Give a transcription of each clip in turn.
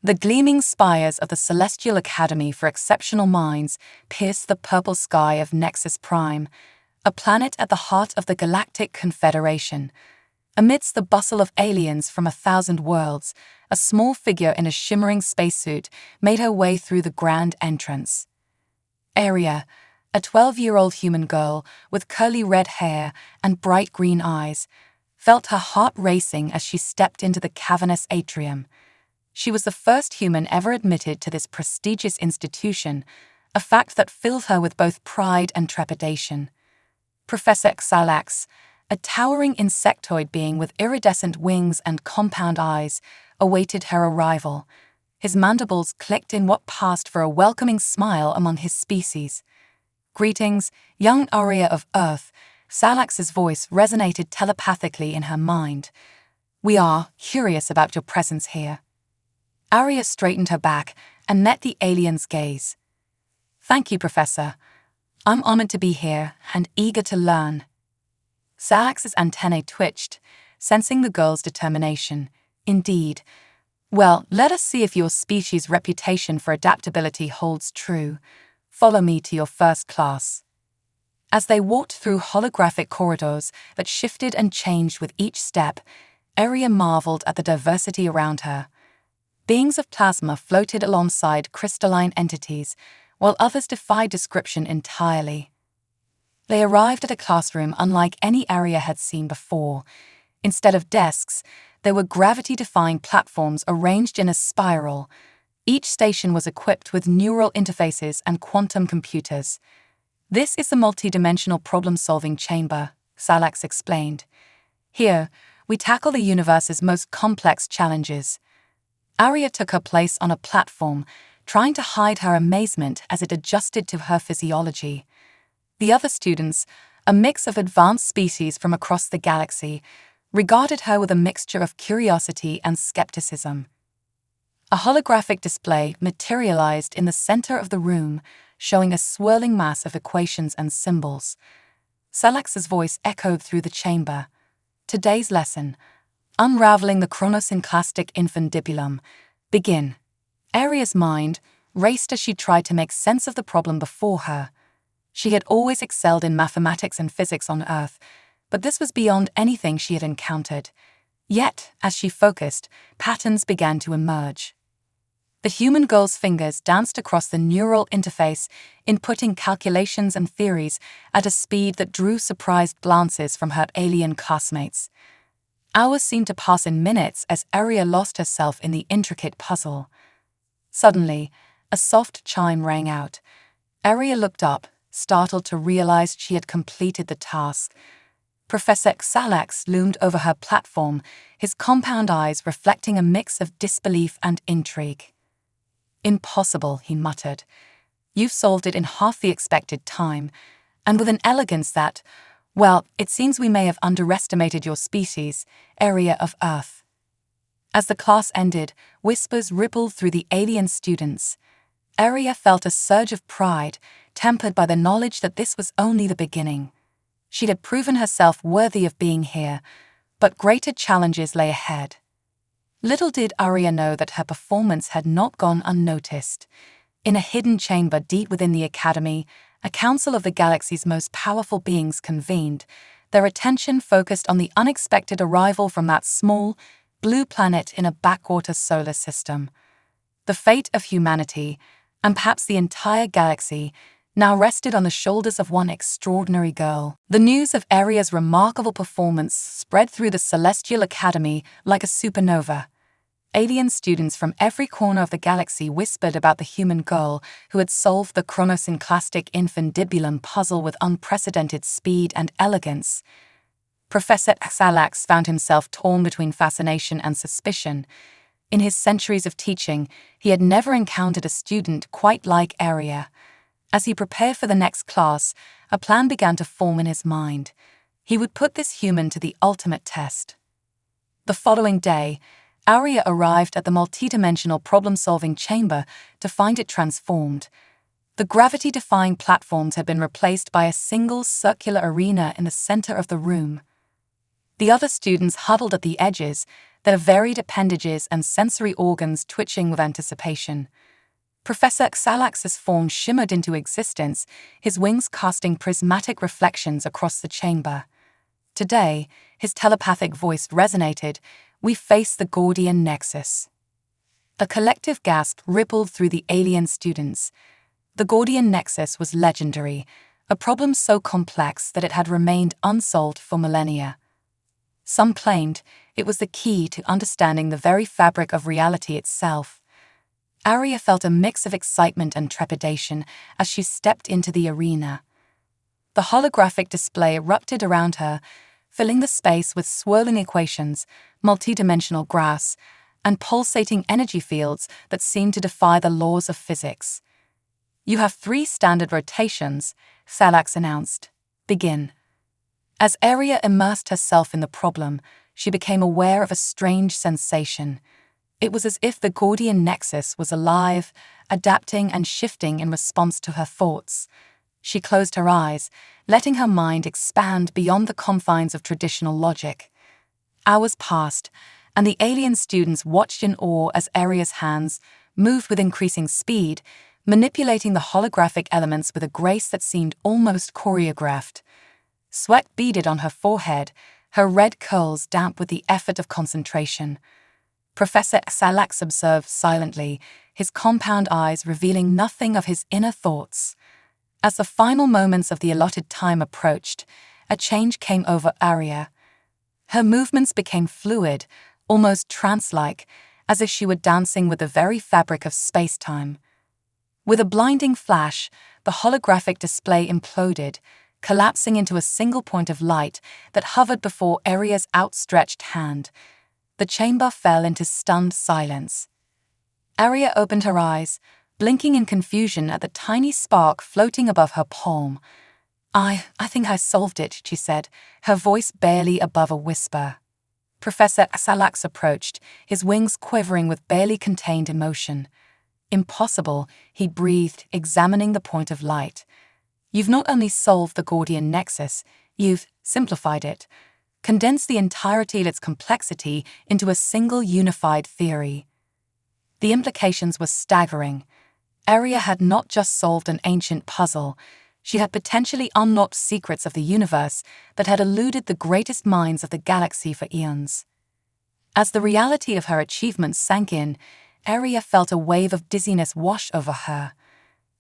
The gleaming spires of the Celestial Academy for Exceptional Minds pierced the purple sky of Nexus Prime, a planet at the heart of the Galactic Confederation. Amidst the bustle of aliens from 1,000 worlds, a small figure in a shimmering spacesuit made her way through the grand entrance. Aria, a 12-year-old human girl with curly red hair and bright green eyes, felt her heart racing as she stepped into the cavernous atrium. She was the first human ever admitted to this prestigious institution, a fact that filled her with both pride and trepidation. Professor Xalax, a towering insectoid being with iridescent wings and compound eyes, awaited her arrival. His mandibles clicked in what passed for a welcoming smile among his species. "Greetings, young Aria of Earth," Xalax's voice resonated telepathically in her mind. "We are curious about your presence here." Aria straightened her back and met the alien's gaze. "Thank you, Professor. I'm honored to be here and eager to learn." Xalax's antennae twitched, sensing the girl's determination. "Indeed. Well, let us see if your species' reputation for adaptability holds true. Follow me to your first class." As they walked through holographic corridors that shifted and changed with each step, Aria marveled at the diversity around her. Beings of plasma floated alongside crystalline entities, while others defied description entirely. They arrived at a classroom unlike any Aria had seen before. Instead of desks, there were gravity-defying platforms arranged in a spiral. Each station was equipped with neural interfaces and quantum computers. "This is the multidimensional problem-solving chamber," Xalax explained. "Here, we tackle the universe's most complex challenges." Aria took her place on a platform, trying to hide her amazement as it adjusted to her physiology. The other students, a mix of advanced species from across the galaxy, regarded her with a mixture of curiosity and skepticism. A holographic display materialized in the center of the room, showing a swirling mass of equations and symbols. Xalax's voice echoed through the chamber. "Today's lesson, Unraveling the Chronosynclastic Infundibulum. Begin." Aria's mind raced as she tried to make sense of the problem before her. She had always excelled in mathematics and physics on Earth, but this was beyond anything she had encountered. Yet, as she focused, patterns began to emerge. The human girl's fingers danced across the neural interface, inputting calculations and theories at a speed that drew surprised glances from her alien classmates. Hours seemed to pass in minutes as Aria lost herself in the intricate puzzle. Suddenly, a soft chime rang out. Aria looked up, startled to realize she had completed the task. Professor Xalax loomed over her platform, his compound eyes reflecting a mix of disbelief and intrigue. "Impossible," he muttered. "You've solved it in half the expected time, and with an elegance that, well, it seems we may have underestimated your species, Aria of Earth." As the class ended, whispers rippled through the alien students. Aria felt a surge of pride, tempered by the knowledge that this was only the beginning. She had proven herself worthy of being here, but greater challenges lay ahead. Little did Aria know that her performance had not gone unnoticed. In a hidden chamber deep within the Academy, a council of the galaxy's most powerful beings convened, their attention focused on the unexpected arrival from that small, blue planet in a backwater solar system. The fate of humanity, and perhaps the entire galaxy, now rested on the shoulders of one extraordinary girl. The news of Aria's remarkable performance spread through the Celestial Academy like a supernova. Alien students from every corner of the galaxy whispered about the human girl who had solved the Chronosynclastic Infundibulum puzzle with unprecedented speed and elegance. Professor Xalax found himself torn between fascination and suspicion. In his centuries of teaching, he had never encountered a student quite like Aria. As he prepared for the next class, a plan began to form in his mind. He would put this human to the ultimate test. The following day, Aria arrived at the multidimensional problem-solving chamber to find it transformed. The gravity-defying platforms had been replaced by a single circular arena in the center of the room. The other students huddled at the edges, their varied appendages and sensory organs twitching with anticipation. Professor Xalax's form shimmered into existence, his wings casting prismatic reflections across the chamber. Today, his telepathic voice resonated, "We face the Gordian Nexus." A collective gasp rippled through the alien students. The Gordian Nexus was legendary, a problem so complex that it had remained unsolved for millennia. Some claimed it was the key to understanding the very fabric of reality itself. Arya felt a mix of excitement and trepidation as she stepped into the arena. The holographic display erupted around her, filling the space with swirling equations, multidimensional graphs, and pulsating energy fields that seemed to defy the laws of physics. "You have 3 standard rotations," Xalax announced. "Begin." As Arya immersed herself in the problem, she became aware of a strange sensation. It was as if the Gordian Nexus was alive, adapting and shifting in response to her thoughts. She closed her eyes, letting her mind expand beyond the confines of traditional logic. Hours passed, and the alien students watched in awe as Arya's hands moved with increasing speed, manipulating the holographic elements with a grace that seemed almost choreographed. Sweat beaded on her forehead, her red curls damp with the effort of concentration. Professor Xalax observed silently, his compound eyes revealing nothing of his inner thoughts. As the final moments of the allotted time approached, a change came over Arya. Her movements became fluid, almost trance-like, as if she were dancing with the very fabric of space-time. With a blinding flash, the holographic display imploded, collapsing into a single point of light that hovered before Arya's outstretched hand. The chamber fell into stunned silence. Arya opened her eyes, blinking in confusion at the tiny spark floating above her palm. I think I solved it," she said, her voice barely above a whisper. Professor Xalax approached, his wings quivering with barely contained emotion. "Impossible," he breathed, examining the point of light. "You've not only solved the Gordian Nexus, you've simplified it, condensed the entirety of its complexity into a single unified theory." The implications were staggering. Arya had not just solved an ancient puzzle, she had potentially unlocked secrets of the universe that had eluded the greatest minds of the galaxy for eons. As the reality of her achievements sank in, Arya felt a wave of dizziness wash over her.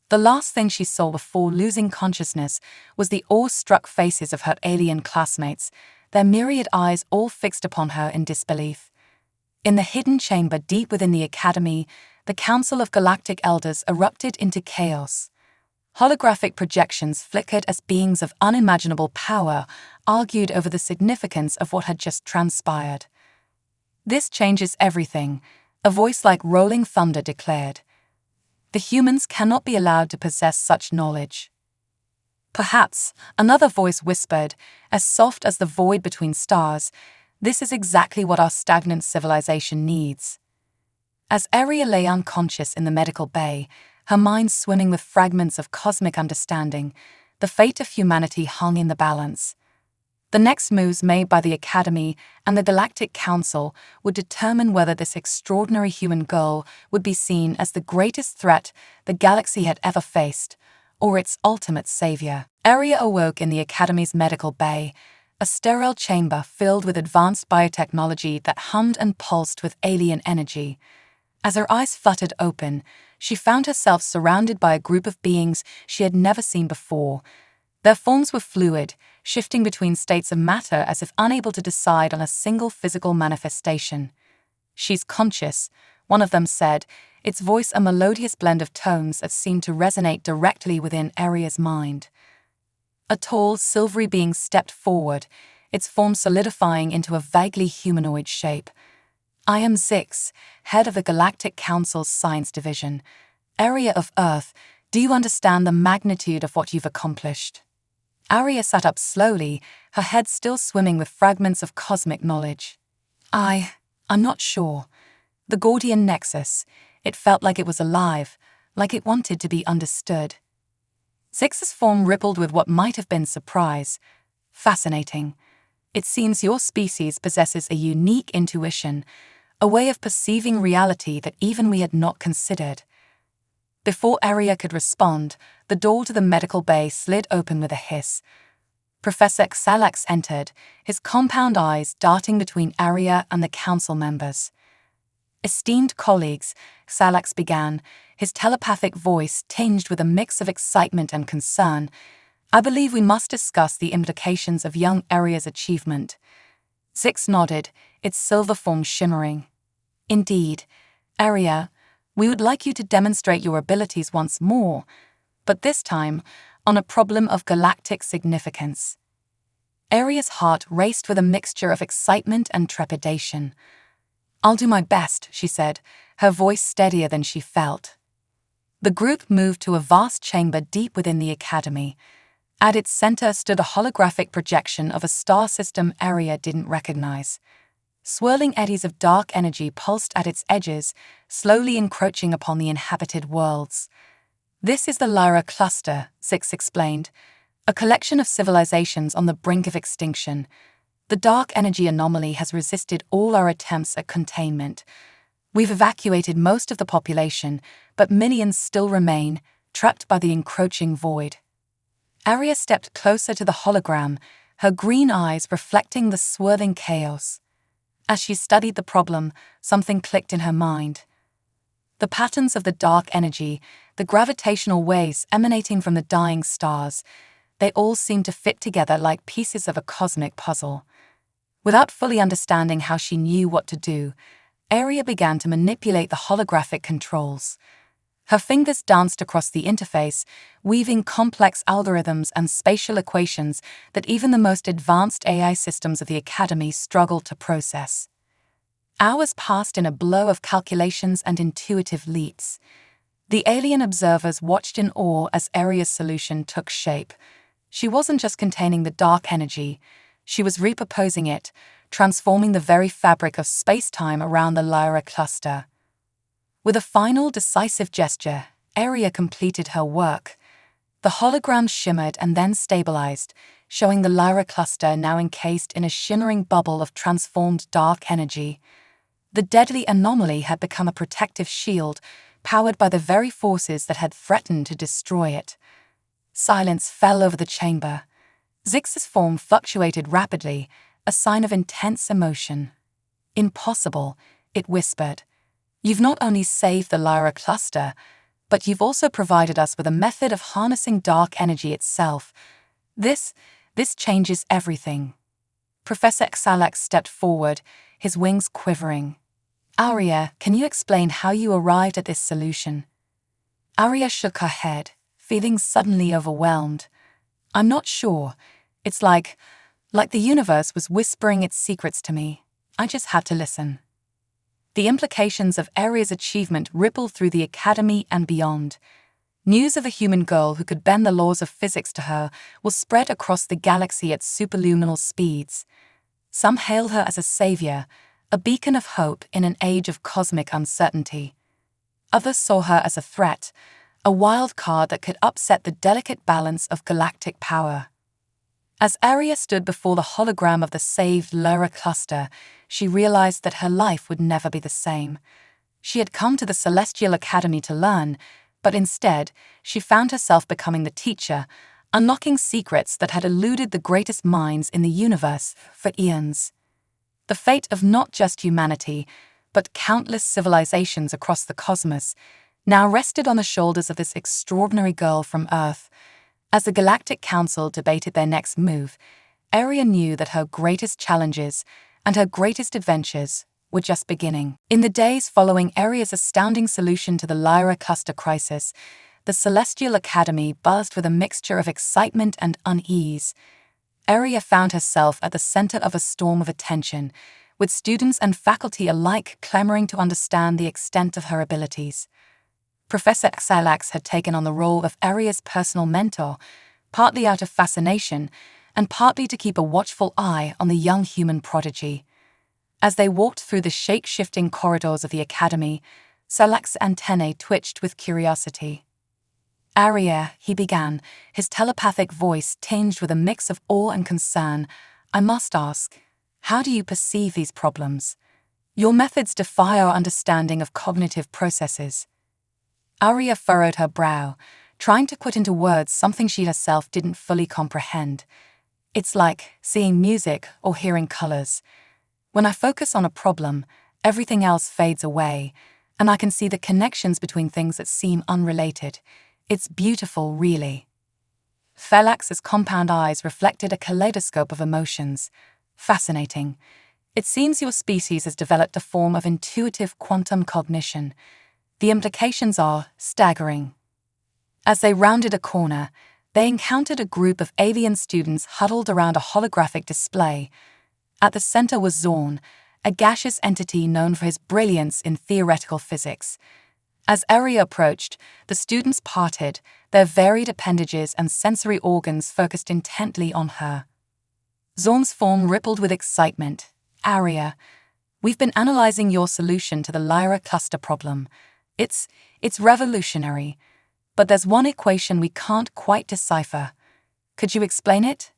The last thing she saw before losing consciousness was the awe-struck faces of her alien classmates, their myriad eyes all fixed upon her in disbelief. In the hidden chamber deep within the Academy, the Council of Galactic Elders erupted into chaos. Holographic projections flickered as beings of unimaginable power argued over the significance of what had just transpired. "This changes everything," a voice like rolling thunder declared. "The humans cannot be allowed to possess such knowledge." "Perhaps," another voice whispered, as soft as the void between stars, "this is exactly what our stagnant civilization needs." As Arya lay unconscious in the medical bay, her mind swimming with fragments of cosmic understanding, the fate of humanity hung in the balance. The next moves made by the Academy and the Galactic Council would determine whether this extraordinary human girl would be seen as the greatest threat the galaxy had ever faced, or its ultimate savior. Arya awoke in the Academy's medical bay, a sterile chamber filled with advanced biotechnology that hummed and pulsed with alien energy. As her eyes fluttered open, she found herself surrounded by a group of beings she had never seen before. Their forms were fluid, shifting between states of matter as if unable to decide on a single physical manifestation. "She's conscious," one of them said, its voice a melodious blend of tones that seemed to resonate directly within Arya's mind. A tall, silvery being stepped forward, its form solidifying into a vaguely humanoid shape. "I am Zix, head of the Galactic Council's Science Division. Arya of Earth, do you understand the magnitude of what you've accomplished?" Arya sat up slowly, her head still swimming with fragments of cosmic knowledge. I'm not sure. The Gordian Nexus, it felt like it was alive, like it wanted to be understood." Zix's form rippled with what might have been surprise. "Fascinating. It seems your species possesses a unique intuition, a way of perceiving reality that even we had not considered. Before Arya could respond, the door to the medical bay slid open with a hiss. Professor Xalax entered, his compound eyes darting between Arya and the council members. Esteemed colleagues, Xalax began, his telepathic voice tinged with a mix of excitement and concern. I believe we must discuss the implications of young Arya's achievement. Zix nodded, its silver form shimmering. Indeed, Arya, we would like you to demonstrate your abilities once more, but this time on a problem of galactic significance. Arya's heart raced with a mixture of excitement and trepidation. I'll do my best, she said, her voice steadier than she felt. The group moved to a vast chamber deep within the academy. At its center stood a holographic projection of a star system Arya didn't recognize. Swirling eddies of dark energy pulsed at its edges, slowly encroaching upon the inhabited worlds. This is the Lyra Cluster, Zix explained, a collection of civilizations on the brink of extinction. The dark energy anomaly has resisted all our attempts at containment. We've evacuated most of the population, but millions still remain, trapped by the encroaching void. Arya stepped closer to the hologram, her green eyes reflecting the swirling chaos. As she studied the problem, something clicked in her mind. The patterns of the dark energy, the gravitational waves emanating from the dying stars, they all seemed to fit together like pieces of a cosmic puzzle. Without fully understanding how she knew what to do, Arya began to manipulate the holographic controls. Her fingers danced across the interface, weaving complex algorithms and spatial equations that even the most advanced AI systems of the Academy struggled to process. Hours passed in a blow of calculations and intuitive leaps. The alien observers watched in awe as Arya's solution took shape. She wasn't just containing the dark energy, she was repurposing it, transforming the very fabric of space-time around the Lyra cluster. With a final, decisive gesture, Arya completed her work. The hologram shimmered and then stabilized, showing the Lyra cluster now encased in a shimmering bubble of transformed dark energy. The deadly anomaly had become a protective shield, powered by the very forces that had threatened to destroy it. Silence fell over the chamber. Zix's form fluctuated rapidly, a sign of intense emotion. Impossible, it whispered. You've not only saved the Lyra cluster, but you've also provided us with a method of harnessing dark energy itself. This changes everything. Professor Xalax stepped forward, his wings quivering. Arya, can you explain how you arrived at this solution? Arya shook her head, feeling suddenly overwhelmed. I'm not sure. It's like the universe was whispering its secrets to me. I just had to listen. The implications of Arya's achievement rippled through the academy and beyond. News of a human girl who could bend the laws of physics to her was spread across the galaxy at superluminal speeds. Some hailed her as a savior, a beacon of hope in an age of cosmic uncertainty. Others saw her as a threat, a wild card that could upset the delicate balance of galactic power. As Arya stood before the hologram of the saved Lyra cluster, she realized that her life would never be the same. She had come to the Celestial Academy to learn, but instead, she found herself becoming the teacher, unlocking secrets that had eluded the greatest minds in the universe for eons. The fate of not just humanity, but countless civilizations across the cosmos, now rested on the shoulders of this extraordinary girl from Earth. As the Galactic Council debated their next move, Arya knew that her greatest challenges and her greatest adventures were just beginning. In the days following Arya's astounding solution to the Lyra cluster crisis, the Celestial Academy buzzed with a mixture of excitement and unease. Arya found herself at the center of a storm of attention, with students and faculty alike clamoring to understand the extent of her abilities. Professor Xalax had taken on the role of Arya's personal mentor, partly out of fascination and partly to keep a watchful eye on the young human prodigy. As they walked through the shape-shifting corridors of the academy, Xalax's antennae twitched with curiosity. Arya, he began, his telepathic voice tinged with a mix of awe and concern, I must ask, how do you perceive these problems? Your methods defy our understanding of cognitive processes. Arya furrowed her brow, trying to put into words something she herself didn't fully comprehend. It's like seeing music or hearing colors. When I focus on a problem, everything else fades away, and I can see the connections between things that seem unrelated. It's beautiful, really. Thalax's compound eyes reflected a kaleidoscope of emotions. Fascinating. It seems your species has developed a form of intuitive quantum cognition. The implications are staggering. As they rounded a corner, they encountered a group of alien students huddled around a holographic display. At the center was Zorn, a gaseous entity known for his brilliance in theoretical physics. As Arya approached, the students parted, their varied appendages and sensory organs focused intently on her. Zorn's form rippled with excitement. Arya, we've been analyzing your solution to the Lyra cluster problem. It's revolutionary. But there's one equation we can't quite decipher. Could you explain it?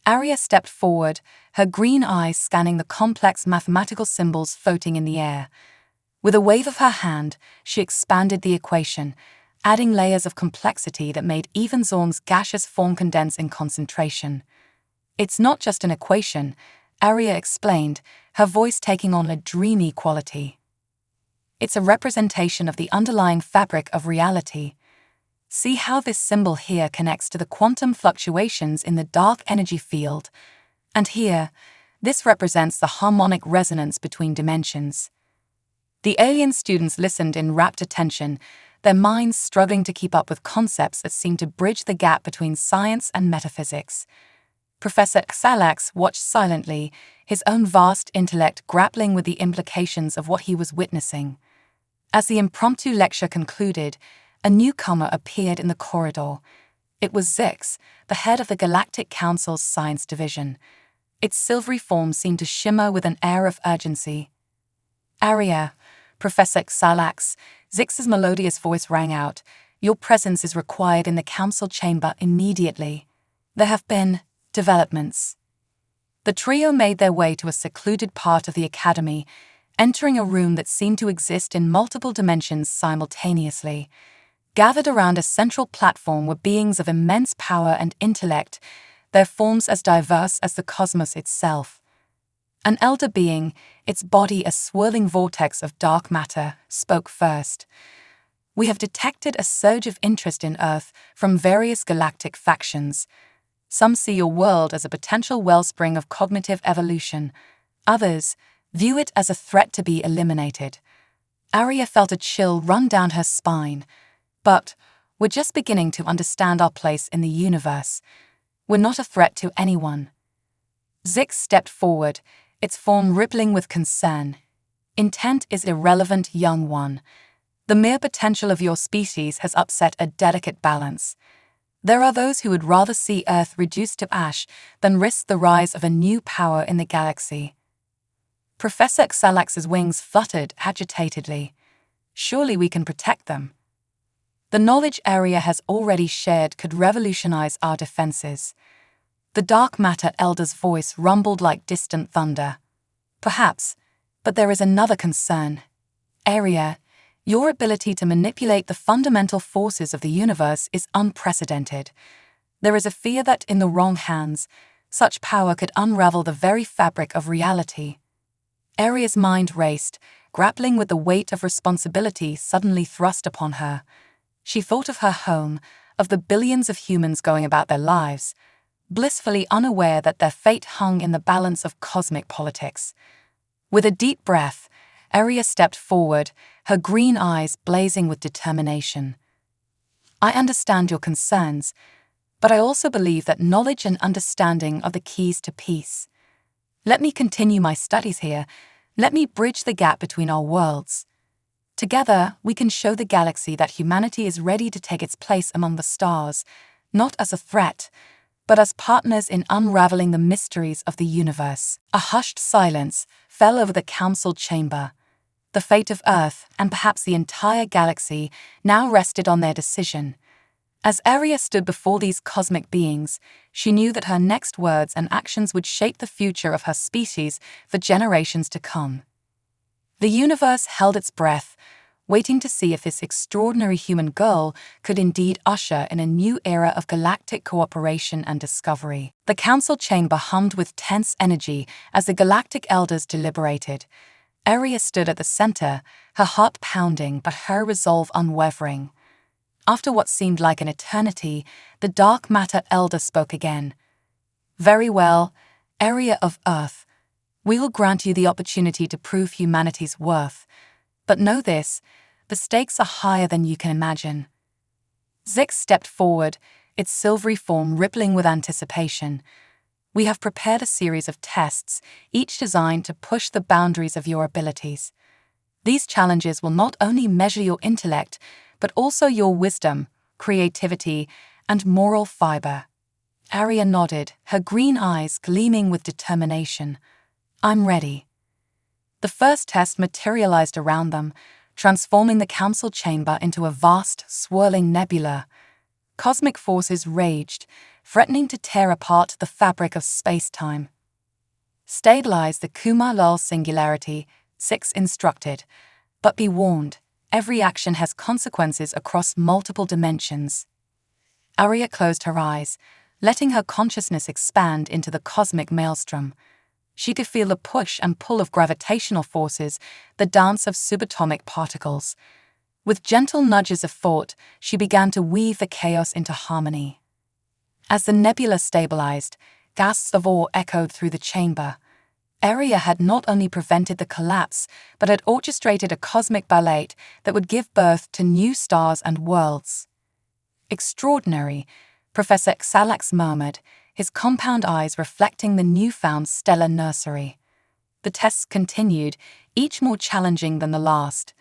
Arya stepped forward, her green eyes scanning the complex mathematical symbols floating in the air. With a wave of her hand, she expanded the equation, adding layers of complexity that made even Zorn's gaseous form condense in concentration. It's not just an equation, Arya explained, her voice taking on a dreamy quality. It's a representation of the underlying fabric of reality. See how this symbol here connects to the quantum fluctuations in the dark energy field. And here, this represents the harmonic resonance between dimensions. The alien students listened in rapt attention, their minds struggling to keep up with concepts that seemed to bridge the gap between science and metaphysics. Professor Xalax watched silently, his own vast intellect grappling with the implications of what he was witnessing. As the impromptu lecture concluded, a newcomer appeared in the corridor. It was Zix, the head of the Galactic Council's science division. Its silvery form seemed to shimmer with an air of urgency. Arya, Professor Xalax, Zix's melodious voice rang out. Your presence is required in the council chamber immediately. There have been developments. The trio made their way to a secluded part of the academy, entering a room that seemed to exist in multiple dimensions simultaneously. Gathered around a central platform were beings of immense power and intellect, their forms as diverse as the cosmos itself. An elder being, its body a swirling vortex of dark matter, spoke first. We have detected a surge of interest in Earth from various galactic factions. Some see your world as a potential wellspring of cognitive evolution. Others view it as a threat to be eliminated. Arya felt a chill run down her spine. But we're just beginning to understand our place in the universe. We're not a threat to anyone. Zix stepped forward, its form rippling with concern. Intent is irrelevant, young one. The mere potential of your species has upset a delicate balance. There are those who would rather see Earth reduced to ash than risk the rise of a new power in the galaxy. Professor Xalax's wings fluttered agitatedly. Surely we can protect them. The knowledge Arya has already shared could revolutionize our defenses. The dark matter elder's voice rumbled like distant thunder. Perhaps, but there is another concern. Arya, your ability to manipulate the fundamental forces of the universe is unprecedented. There is a fear that in the wrong hands, such power could unravel the very fabric of reality. Arya's mind raced, grappling with the weight of responsibility suddenly thrust upon her. She thought of her home, of the billions of humans going about their lives, blissfully unaware that their fate hung in the balance of cosmic politics. With a deep breath, Arya stepped forward, her green eyes blazing with determination. I understand your concerns, but I also believe that knowledge and understanding are the keys to peace. Let me continue my studies here. Let me bridge the gap between our worlds. Together, we can show the galaxy that humanity is ready to take its place among the stars, not as a threat, but as partners in unraveling the mysteries of the universe. A hushed silence fell over the council chamber. The fate of Earth, and perhaps the entire galaxy, now rested on their decision. As Aria stood before these cosmic beings, she knew that her next words and actions would shape the future of her species for generations to come. The universe held its breath, waiting to see if this extraordinary human girl could indeed usher in a new era of galactic cooperation and discovery. The council chamber hummed with tense energy as the galactic elders deliberated. Aria stood at the center, her heart pounding but her resolve unwavering. After what seemed like an eternity, the dark matter elder spoke again. "Very well, Aria of Earth. We will grant you the opportunity to prove humanity's worth. But know this, the stakes are higher than you can imagine." Zix stepped forward, its silvery form rippling with anticipation. "We have prepared a series of tests, each designed to push the boundaries of your abilities. These challenges will not only measure your intellect, but also your wisdom, creativity, and moral fiber." Aria nodded, her green eyes gleaming with determination. "I'm ready." The first test materialized around them, transforming the council chamber into a vast, swirling nebula. Cosmic forces raged, threatening to tear apart the fabric of space-time. "Stabilize the Kuma-Lul singularity," Zix instructed. "But be warned, every action has consequences across multiple dimensions." Aria closed her eyes, letting her consciousness expand into the cosmic maelstrom. She could feel the push and pull of gravitational forces, the dance of subatomic particles. With gentle nudges of thought, she began to weave the chaos into harmony. As the nebula stabilized, gasps of awe echoed through the chamber. Aria had not only prevented the collapse, but had orchestrated a cosmic ballet that would give birth to new stars and worlds. "Extraordinary," Professor Xalax murmured, his compound eyes reflecting the newfound stellar nursery. The tests continued, each more challenging than the last.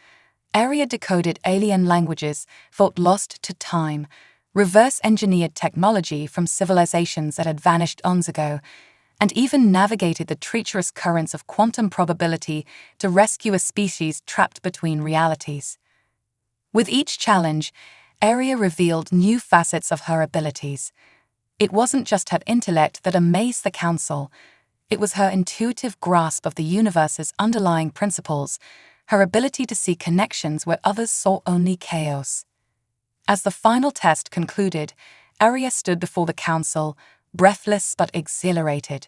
Aria decoded alien languages, thought lost to time, reverse-engineered technology from civilizations that had vanished eons ago, and even navigated the treacherous currents of quantum probability to rescue a species trapped between realities. With each challenge, Aria revealed new facets of her abilities. It wasn't just her intellect that amazed the council. It was her intuitive grasp of the universe's underlying principles, her ability to see connections where others saw only chaos. As the final test concluded, Aria stood before the council, breathless but exhilarated.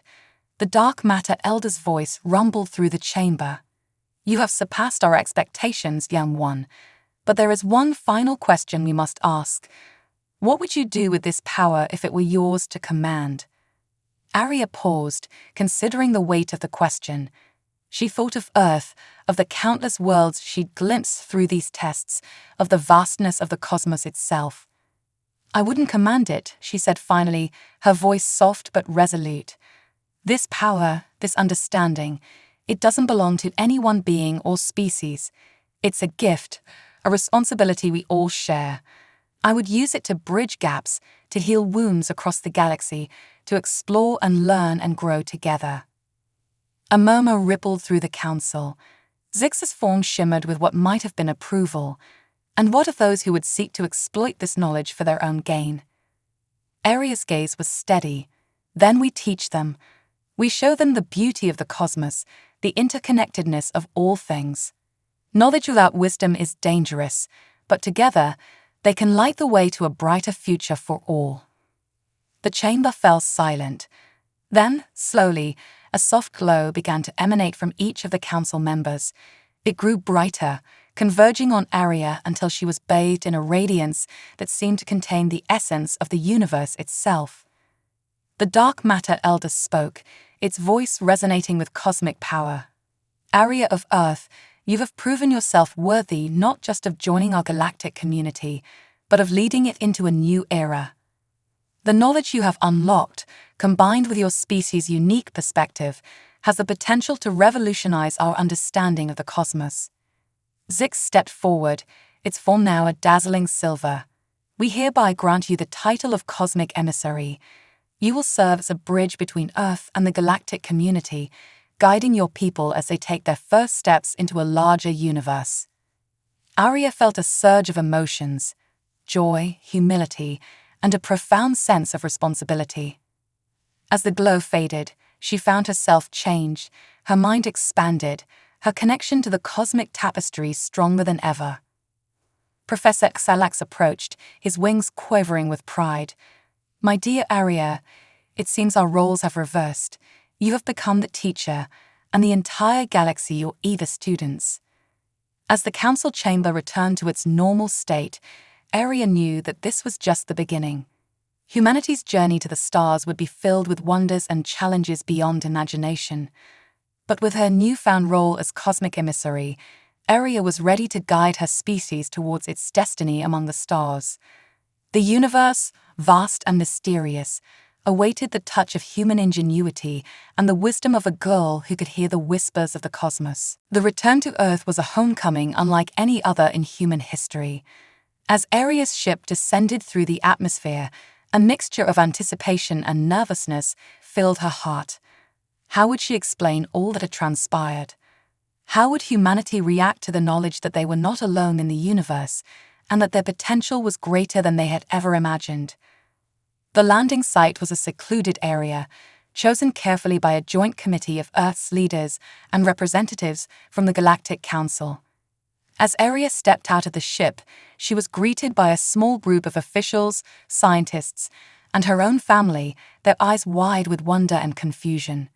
The dark matter elder's voice rumbled through the chamber. "You have surpassed our expectations, young one. But there is one final question we must ask. What would you do with this power if it were yours to command?" Aria paused, considering the weight of the question. She thought of Earth, of the countless worlds she'd glimpsed through these tests, of the vastness of the cosmos itself. "I wouldn't command it," she said finally, her voice soft but resolute. "This power, this understanding, it doesn't belong to any one being or species. It's a gift, a responsibility we all share. I would use it to bridge gaps, to heal wounds across the galaxy, to explore and learn and grow together." A murmur rippled through the council. Zix's form shimmered with what might have been approval. And what of those who would seek to exploit this knowledge for their own gain? Aria's gaze was steady. "Then we teach them. We show them the beauty of the cosmos, the interconnectedness of all things. Knowledge without wisdom is dangerous, but together, they can light the way to a brighter future for all." The chamber fell silent. Then, slowly, a soft glow began to emanate from each of the council members. It grew brighter, converging on Aria until she was bathed in a radiance that seemed to contain the essence of the universe itself. The dark matter elder spoke, its voice resonating with cosmic power. "Aria of Earth, you have proven yourself worthy not just of joining our galactic community, but of leading it into a new era. The knowledge you have unlocked, combined with your species' unique perspective, has the potential to revolutionize our understanding of the cosmos." Zix stepped forward, its form now a dazzling silver. "We hereby grant you the title of Cosmic Emissary. You will serve as a bridge between Earth and the galactic community, guiding your people as they take their first steps into a larger universe." Aria felt a surge of emotions. joy, humility, and a profound sense of responsibility. As the glow faded, she found herself changed, her mind expanded, her connection to the cosmic tapestry stronger than ever. Professor Xalax approached, his wings quivering with pride. "My dear Aria, it seems our roles have reversed. You have become the teacher, and the entire galaxy your eager students." As the council chamber returned to its normal state, Aria knew that this was just the beginning. Humanity's journey to the stars would be filled with wonders and challenges beyond imagination. But with her newfound role as cosmic emissary, Aria was ready to guide her species towards its destiny among the stars. The universe, vast and mysterious, awaited the touch of human ingenuity and the wisdom of a girl who could hear the whispers of the cosmos. The return to Earth was a homecoming unlike any other in human history. As Aria's ship descended through the atmosphere, a mixture of anticipation and nervousness filled her heart. How would she explain all that had transpired? How would humanity react to the knowledge that they were not alone in the universe and that their potential was greater than they had ever imagined? The landing site was a secluded area, chosen carefully by a joint committee of Earth's leaders and representatives from the Galactic Council. As Aria stepped out of the ship, she was greeted by a small group of officials, scientists, and her own family, their eyes wide with wonder and confusion.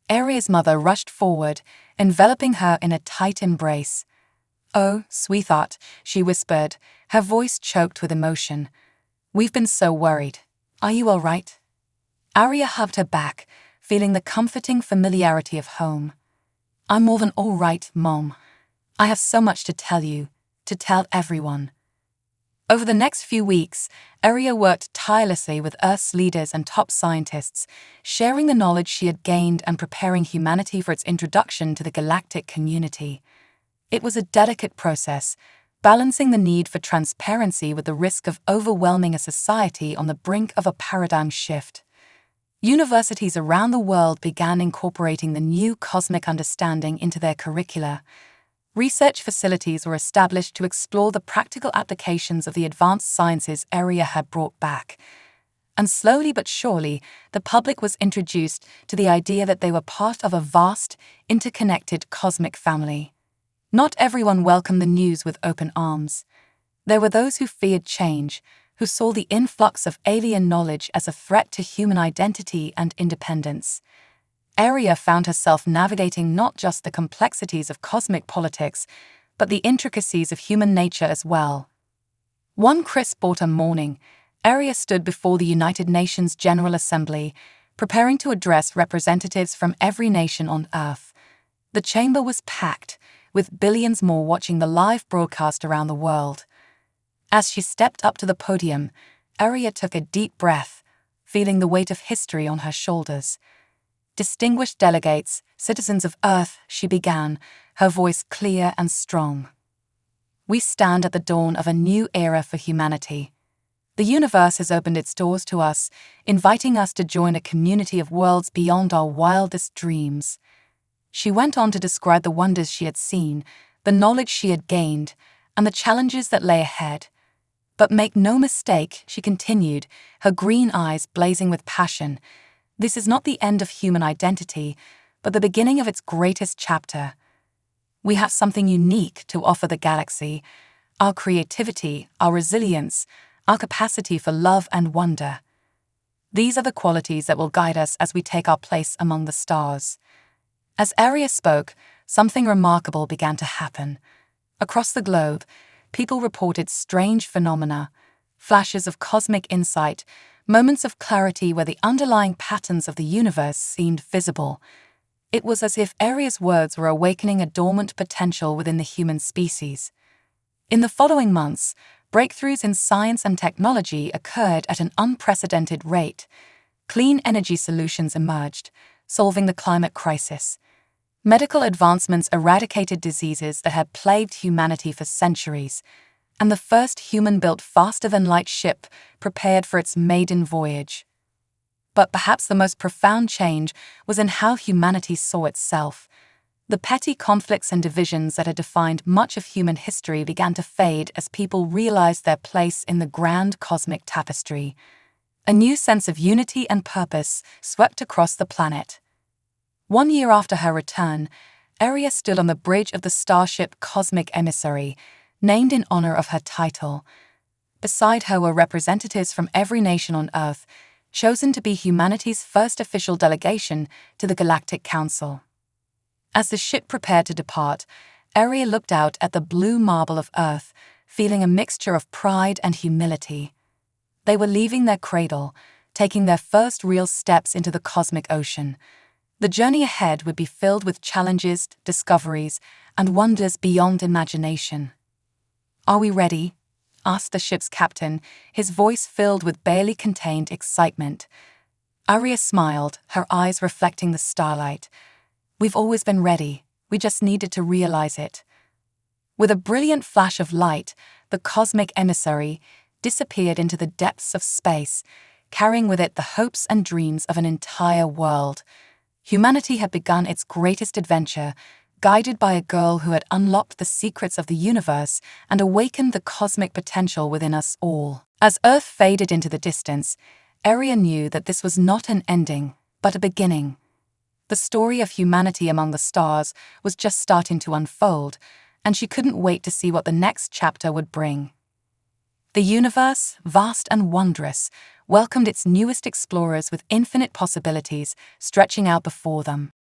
Aria's mother rushed forward, enveloping her in a tight embrace. "Oh, sweetheart," she whispered, her voice choked with emotion. "We've been so worried. Are you all right?" Aria hugged her back, feeling the comforting familiarity of home. "I'm more than all right, Mom. I have so much to tell you, to tell everyone." Over the next few weeks, Aria worked tirelessly with Earth's leaders and top scientists, sharing the knowledge she had gained and preparing humanity for its introduction to the galactic community. It was a delicate process, balancing the need for transparency with the risk of overwhelming a society on the brink of a paradigm shift. Universities around the world began incorporating the new cosmic understanding into their curricula. Research facilities were established to explore the practical applications of the advanced sciences Aria had brought back. And slowly but surely, the public was introduced to the idea that they were part of a vast, interconnected cosmic family. Not everyone welcomed the news with open arms. There were those who feared change, who saw the influx of alien knowledge as a threat to human identity and independence. Aria found herself navigating not just the complexities of cosmic politics, but the intricacies of human nature as well. One crisp autumn morning, Aria stood before the United Nations General Assembly, preparing to address representatives from every nation on Earth. The chamber was packed, with billions more watching the live broadcast around the world. As she stepped up to the podium, Aria took a deep breath, feeling the weight of history on her shoulders. "Distinguished delegates, citizens of Earth," she began, her voice clear and strong. "We stand at the dawn of a new era for humanity. The universe has opened its doors to us, inviting us to join a community of worlds beyond our wildest dreams." She went on to describe the wonders she had seen, the knowledge she had gained, and the challenges that lay ahead. "But make no mistake," she continued, her green eyes blazing with passion, "this is not the end of human identity, but the beginning of its greatest chapter. We have something unique to offer the galaxy: our creativity, our resilience, our capacity for love and wonder. These are the qualities that will guide us as we take our place among the stars." As Aria spoke, something remarkable began to happen. Across the globe, people reported strange phenomena, flashes of cosmic insight, moments of clarity where the underlying patterns of the universe seemed visible. It was as if Aria's words were awakening a dormant potential within the human species. In the following months, breakthroughs in science and technology occurred at an unprecedented rate. Clean energy solutions emerged, solving the climate crisis. Medical advancements eradicated diseases that had plagued humanity for centuries, and the first human-built faster-than-light ship prepared for its maiden voyage. But perhaps the most profound change was in how humanity saw itself. The petty conflicts and divisions that had defined much of human history began to fade as people realized their place in the grand cosmic tapestry. A new sense of unity and purpose swept across the planet. 1 year after her return, Aria stood on the bridge of the starship Cosmic Emissary, named in honor of her title. Beside her were representatives from every nation on Earth, chosen to be humanity's first official delegation to the Galactic Council. As the ship prepared to depart, Aria looked out at the blue marble of Earth, feeling a mixture of pride and humility. They were leaving their cradle, taking their first real steps into the cosmic ocean. The journey ahead would be filled with challenges, discoveries, and wonders beyond imagination. "Are we ready?" asked the ship's captain, his voice filled with barely contained excitement. Aria smiled, her eyes reflecting the starlight. "We've always been ready, we just needed to realize it." With a brilliant flash of light, the cosmic emissary disappeared into the depths of space, carrying with it the hopes and dreams of an entire world. Humanity had begun its greatest adventure, guided by a girl who had unlocked the secrets of the universe and awakened the cosmic potential within us all. As Earth faded into the distance, Aria knew that this was not an ending, but a beginning. The story of humanity among the stars was just starting to unfold, and she couldn't wait to see what the next chapter would bring. The universe, vast and wondrous, welcomed its newest explorers with infinite possibilities stretching out before them.